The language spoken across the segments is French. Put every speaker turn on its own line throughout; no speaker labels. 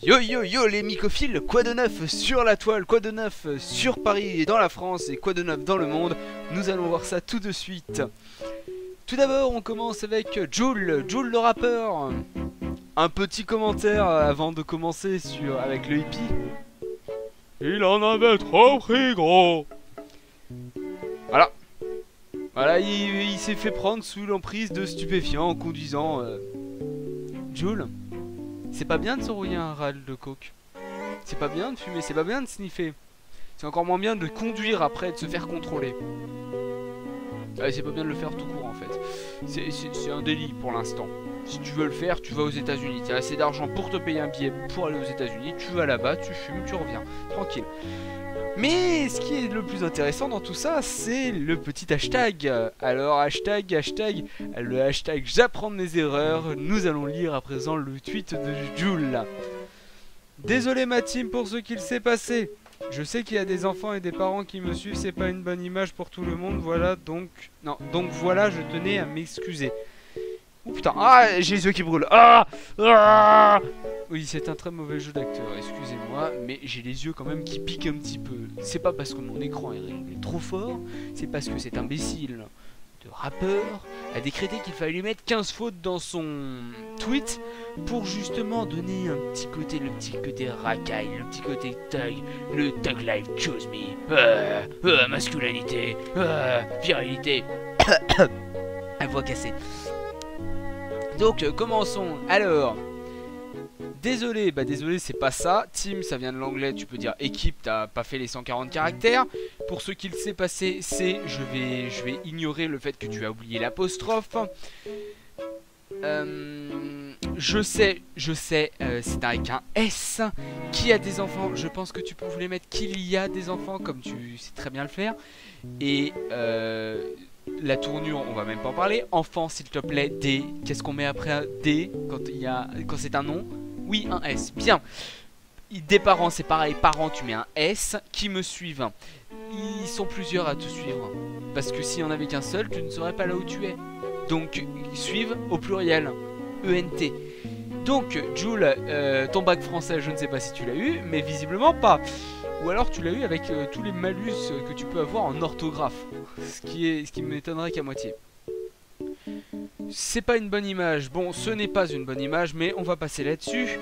Yo yo yo les mycophiles, quoi de neuf sur la toile, quoi de neuf sur Paris et dans la France et quoi de neuf dans le monde? Nous allons voir ça tout de suite. Tout d'abord on commence avec Jul le rappeur. Un petit commentaire avant de commencer avec le hippie. Il en avait trop pris gros. Voilà. Voilà, il s'est fait prendre sous l'emprise de stupéfiants en conduisant Jul. C'est pas bien de se rouiller un râle de coke. C'est pas bien de fumer, c'est pas bien de sniffer. C'est encore moins bien de conduire après, de se faire contrôler. C'est pas bien de le faire tout court en fait. C'est un délit pour l'instant. Si tu veux le faire, tu vas aux États-Unis. Tu as assez d'argent pour te payer un billet pour aller aux États-Unis. Tu vas là-bas, tu fumes, tu reviens. Tranquille. Mais ce qui est le plus intéressant dans tout ça, c'est le petit hashtag. Alors hashtag, le hashtag j'apprends de mes erreurs. Nous allons lire à présent le tweet de Jul. Désolé ma team pour ce qu'il s'est passé. Je sais qu'il y a des enfants et des parents qui me suivent, c'est pas une bonne image pour tout le monde, voilà donc... Non, donc voilà, je tenais à m'excuser. Oh putain, ah, j'ai les yeux qui brûlent. Ah. Oui, c'est un très mauvais jeu d'acteur, excusez-moi, mais j'ai les yeux quand même qui piquent un petit peu. C'est pas parce que mon écran est réglé trop fort, c'est parce que cet imbécile de rappeur a décrété qu'il fallait lui mettre 15 fautes dans son tweet pour justement donner un petit côté, le petit côté racaille, le petit côté thug, le thug life choose me, masculinité, virilité, à voix cassée. Donc commençons. Alors, désolé, désolé c'est pas ça. Team ça vient de l'anglais, tu peux dire équipe, t'as pas fait les 140 caractères. Pour ce qu'il s'est passé, c'est, je vais ignorer le fait que tu as oublié l'apostrophe. Je sais, c'est avec un S. Qui a des enfants? Je pense que tu peux vous les mettre qu'il y a des enfants, comme tu sais très bien le faire. Et la tournure, on va même pas en parler. Enfant, s'il te plaît, D. Qu'est-ce qu'on met après un D quand c'est un nom? Oui, un S. Bien. Des parents, c'est pareil. Parents, tu mets un S. Qui me suivent? Ils sont plusieurs à te suivre. Parce que s'il n'y en avait qu'un seul, tu ne serais pas là où tu es. Donc, suivent au pluriel. ENT. Donc, Jul, ton bac français, je ne sais pas si tu l'as eu, mais visiblement pas. Ou alors tu l'as eu avec tous les malus que tu peux avoir en orthographe. Ce qui m'étonnerait qu'à moitié. C'est pas une bonne image. Bon, ce n'est pas une bonne image, mais on va passer là-dessus.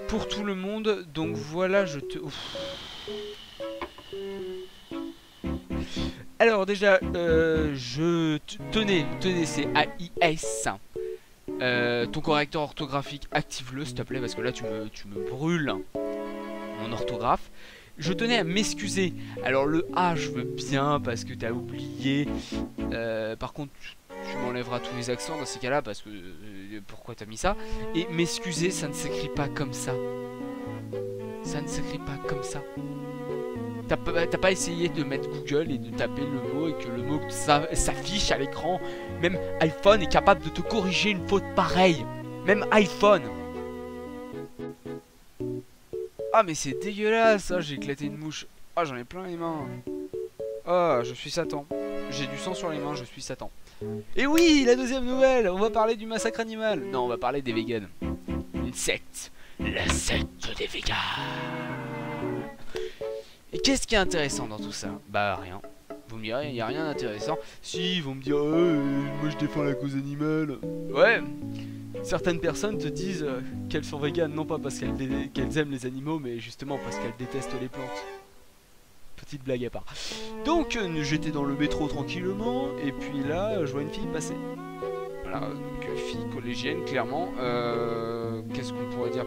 Pour tout le monde. Donc voilà, je te... Ouf. Alors déjà, tenez, c'est AIS. Ton correcteur orthographique, active-le s'il te plaît, parce que là tu me brûles mon orthographe. Je tenais à m'excuser. Alors le A je veux bien parce que t'as oublié. Par contre tu m'enlèveras tous les accents dans ces cas là parce que pourquoi t'as mis ça. Et m'excuser ça ne s'écrit pas comme ça. Ça ne s'écrit pas comme ça. T'as pas essayé de mettre Google et de taper le mot et que le mot s'affiche à l'écran. Même iPhone est capable de te corriger une faute pareille. Même iPhone. Ah mais c'est dégueulasse. Ah j'ai éclaté une mouche. Ah j'en ai plein les mains. Ah je suis Satan. J'ai du sang sur les mains, je suis Satan. Et oui, la deuxième nouvelle. On va parler du massacre animal. Non, on va parler des vegans. Une secte. La secte des vegans. Et qu'est-ce qui est intéressant dans tout ça? Bah rien. Vous me direz, il n'y a rien d'intéressant. Si, ils vont me dire, moi je défends la cause animale. Ouais. Certaines personnes te disent qu'elles sont véganes, non pas parce qu'elles aiment les animaux, mais justement parce qu'elles détestent les plantes. Petite blague à part. Donc, j'étais dans le métro tranquillement, et puis là, je vois une fille passer. Voilà, donc fille collégienne, clairement. Qu'est-ce qu'on pourrait dire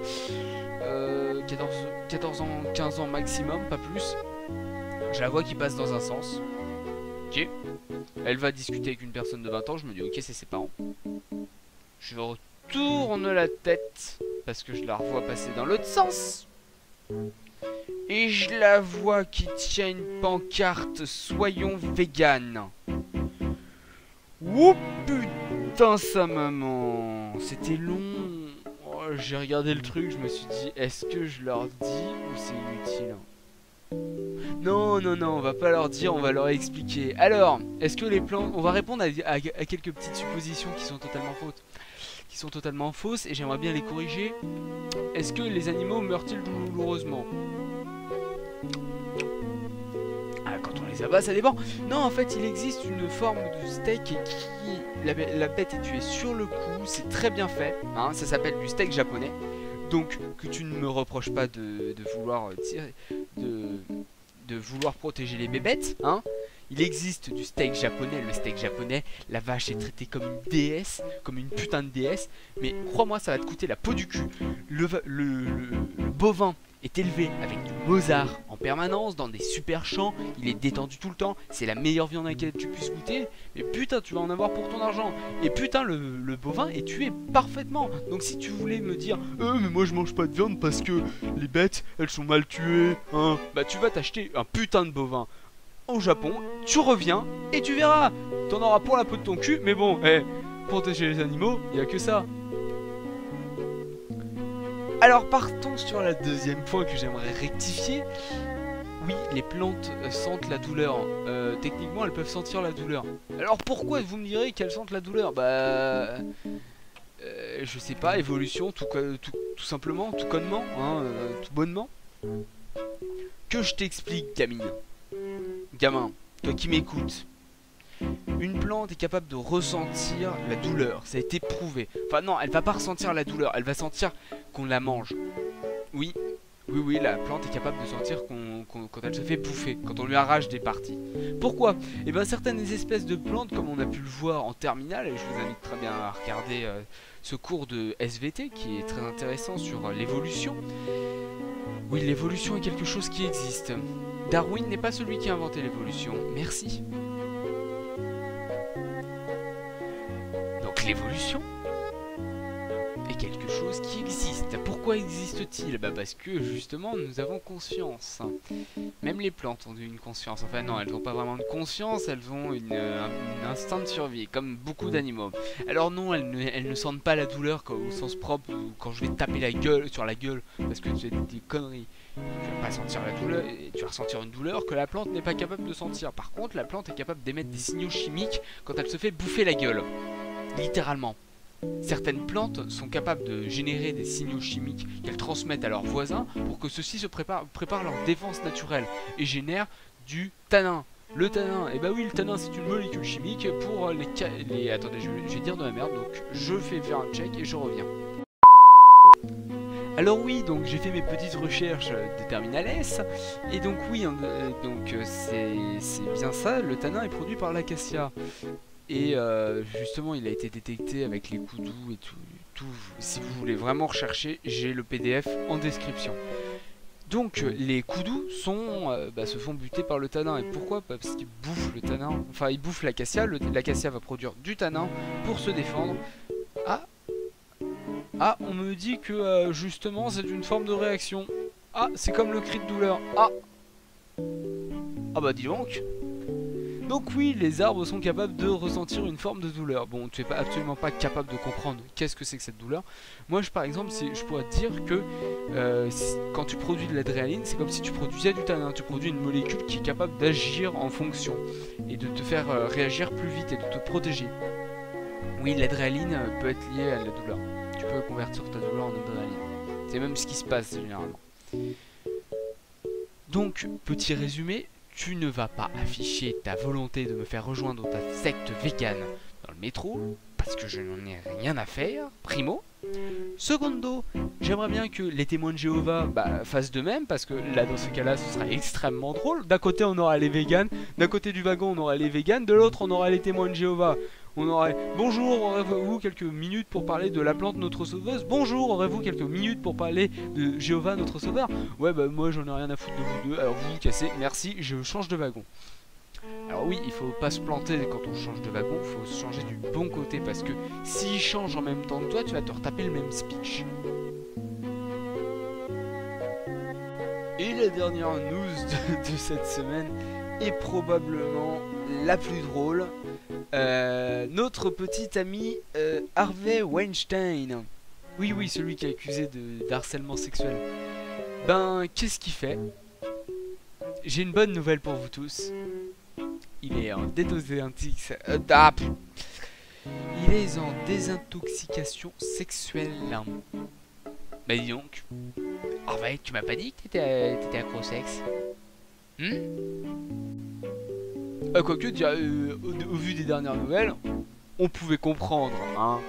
14 ans, 15 ans maximum, pas plus. Je la vois qui passe dans un sens. Ok. Elle va discuter avec une personne de 20 ans, je me dis ok, c'est ses parents. Je retourne la tête parce que je la revois passer dans l'autre sens. Et je la vois qui tient une pancarte soyons vegan. Oh putain sa maman. C'était long. Oh, j'ai regardé le truc, je me suis dit est-ce que je leur dis ou c'est inutile? Non, on va pas leur dire, on va leur expliquer. Alors, est-ce que les plantes... On va répondre à quelques petites suppositions qui sont totalement fausses. qui sont totalement fausses et j'aimerais bien les corriger. Est-ce que les animaux meurent-ils douloureusement? Ah, quand on les abat, ça dépend. Non, en fait, il existe une forme de steak qui... La bête est tuée sur le coup, c'est très bien fait, hein, ça s'appelle du steak japonais. Donc, que tu ne me reproches pas de vouloir tirer... de vouloir protéger les bébêtes, hein. Il existe du steak japonais, le steak japonais, la vache est traitée comme une déesse, comme une putain de déesse, mais crois-moi, ça va te coûter la peau du cul. Le bovin est élevé avec du Mozart en permanence, dans des super champs, il est détendu tout le temps, c'est la meilleure viande à laquelle tu puisses goûter, mais putain, tu vas en avoir pour ton argent. Et putain, le bovin est tué parfaitement. Donc si tu voulais me dire, mais moi je mange pas de viande parce que les bêtes, elles sont mal tuées, hein, bah tu vas t'acheter un putain de bovin au Japon, tu reviens et tu verras. T'en auras pour la peau de ton cul, mais bon, protéger les animaux, il n'y a que ça. Alors partons sur la deuxième point que j'aimerais rectifier. Oui, les plantes sentent la douleur. Techniquement, elles peuvent sentir la douleur. Alors pourquoi vous me direz qu'elles sentent la douleur? Bah... je sais pas, évolution, tout simplement, tout connement, hein, tout bonnement. Que je t'explique, gamine. Gamin, toi qui m'écoutes, une plante est capable de ressentir la douleur, ça a été prouvé. Enfin non, elle va pas ressentir la douleur, elle va sentir qu'on la mange. Oui, la plante est capable de sentir quand elle se fait bouffer, quand on lui arrache des parties. Pourquoi? Eh bien certaines espèces de plantes, comme on a pu le voir en terminale, et je vous invite très bien à regarder ce cours de SVT qui est très intéressant sur l'évolution. Oui, l'évolution est quelque chose qui existe. Darwin n'est pas celui qui a inventé l'évolution. Merci. Donc l'évolution est quelque chose qui existe. Pourquoi existe-t-il? Bah parce que justement nous avons conscience. Même les plantes ont une conscience. Enfin non, elles n'ont pas vraiment de conscience, elles ont un instinct de survie, comme beaucoup d'animaux. Alors non, elles ne sentent pas la douleur au sens propre, quand je vais te taper la gueule sur la gueule parce que tu fais des conneries. Tu vas pas sentir la douleur, tu vas ressentir une douleur que la plante n'est pas capable de sentir. Par contre, la plante est capable d'émettre des signaux chimiques quand elle se fait bouffer la gueule. Littéralement. Certaines plantes sont capables de générer des signaux chimiques qu'elles transmettent à leurs voisins pour que ceux-ci se préparent leur défense naturelle et génèrent du tanin. Le tanin, et bah oui, le tanin c'est une molécule chimique pour les... Attendez, je vais dire de la merde, donc je fais faire un check et je reviens. Alors oui, donc j'ai fait mes petites recherches de Terminal S, et donc oui, c'est bien ça, le tanin est produit par l'acacia. Et justement, il a été détecté avec les koudous et tout. Si vous voulez vraiment rechercher, j'ai le PDF en description. Donc les koudous se font buter par le tanin. Et pourquoi? Parce qu'ils bouffent le tanin, enfin ils bouffent l'acacia, l'acacia va produire du tanin pour se défendre. Ah, on me dit que justement c'est une forme de réaction. Ah, c'est comme le cri de douleur. Ah bah dis donc. Donc oui, les arbres sont capables de ressentir une forme de douleur. Bon, tu n'es absolument pas capable de comprendre qu'est-ce que c'est que cette douleur. Moi, par exemple, je pourrais te dire que quand tu produis de l'adrénaline, c'est comme si tu produisais du tanin. Tu produis une molécule qui est capable d'agir en fonction et de te faire réagir plus vite et de te protéger. Oui, l'adrénaline peut être liée à la douleur. Tu peux convertir ta douleur en adrénaline. C'est même ce qui se passe généralement. Donc, petit résumé, tu ne vas pas afficher ta volonté de me faire rejoindre ta secte végane dans le métro, parce que je n'en ai rien à faire, primo. Secondo, j'aimerais bien que les témoins de Jéhovah fassent de même, parce que là, dans ce cas-là, ce sera extrêmement drôle. D'un côté, on aura les véganes, d'un côté du wagon, on aura les véganes, de l'autre, on aura les témoins de Jéhovah. On aurait bonjour, aurez-vous quelques minutes pour parler de la plante notre sauveuse? Bonjour, aurez-vous quelques minutes pour parler de Jéhovah notre sauveur? Ouais, bah moi j'en ai rien à foutre de vous deux, alors vous vous cassez, merci, je change de wagon. Alors oui, il faut pas se planter quand on change de wagon, il faut se changer du bon côté parce que s'il change en même temps que toi, tu vas te retaper le même speech. Et la dernière news de cette semaine est probablement la plus drôle. Notre petit ami Harvey Weinstein. Oui, celui qui est accusé d'harcèlement sexuel. Ben, qu'est-ce qu'il fait? J'ai une bonne nouvelle pour vous tous. Il est en dédosé Il est en désintoxication sexuelle. Bah dis donc. Ah ouais, tu m'as pas dit que t'étais accro au sexe? Quoique, au vu des dernières nouvelles, on pouvait comprendre, hein.